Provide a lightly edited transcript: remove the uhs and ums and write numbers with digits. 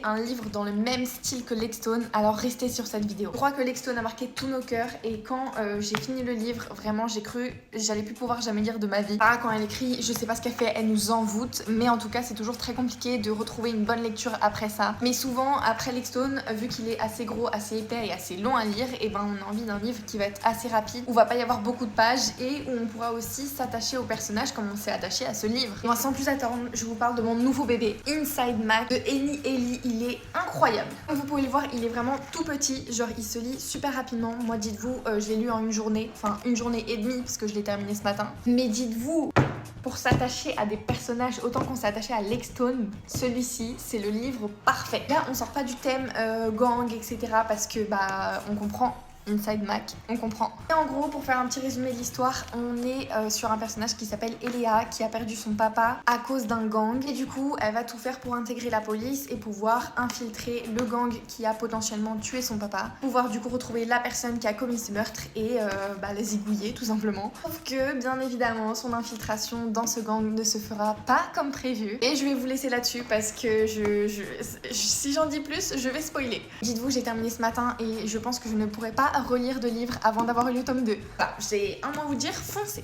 un livre dans le même style que Lexstone, alors restez sur cette vidéo. Je crois que Lexstone a marqué tous nos cœurs et quand j'ai fini le livre, vraiment j'ai cru j'allais plus pouvoir jamais lire de ma vie. Sarah, quand elle écrit, je sais pas ce qu'elle fait, elle nous envoûte, mais en tout cas c'est toujours très compliqué de retrouver une bonne lecture après ça. Mais souvent après Lexstone, vu qu'il est assez gros, assez épais et assez long à lire, et ben on a envie d'un livre qui va être assez rapide, où va pas y avoir beaucoup de pages et où on pourra aussi s'attacher au personnage comme on s'est attaché à ce livre. Et moi, sans plus attendre, je vous parle de mon nouveau bébé, Inside Mac de Eni Ellie. Il est incroyable. Comme vous pouvez le voir, il est vraiment tout petit, genre il se lit super rapidement. Moi, dites-vous, je l'ai lu en une journée, enfin une journée et demie parce que je l'ai terminé ce matin. Mais dites-vous, pour s'attacher à des personnages autant qu'on s'est attaché à Lexstone, celui-ci c'est le livre parfait. Là on sort pas du thème gang etc parce que bah on comprend Inside Mac, on comprend. Et en gros, pour faire un petit résumé de l'histoire, on est sur un personnage qui s'appelle Eléa, qui a perdu son papa à cause d'un gang. Et du coup, elle va tout faire pour intégrer la police et pouvoir infiltrer le gang qui a potentiellement tué son papa. Pouvoir du coup retrouver la personne qui a commis ce meurtre et la zigouiller tout simplement. Sauf que, bien évidemment, son infiltration dans ce gang ne se fera pas comme prévu. Et je vais vous laisser là-dessus parce que si j'en dis plus, je vais spoiler. Dites-vous, j'ai terminé ce matin et je pense que je ne pourrais pas relire de livres avant d'avoir lu le tome 2. J'ai un mot à vous dire, foncez.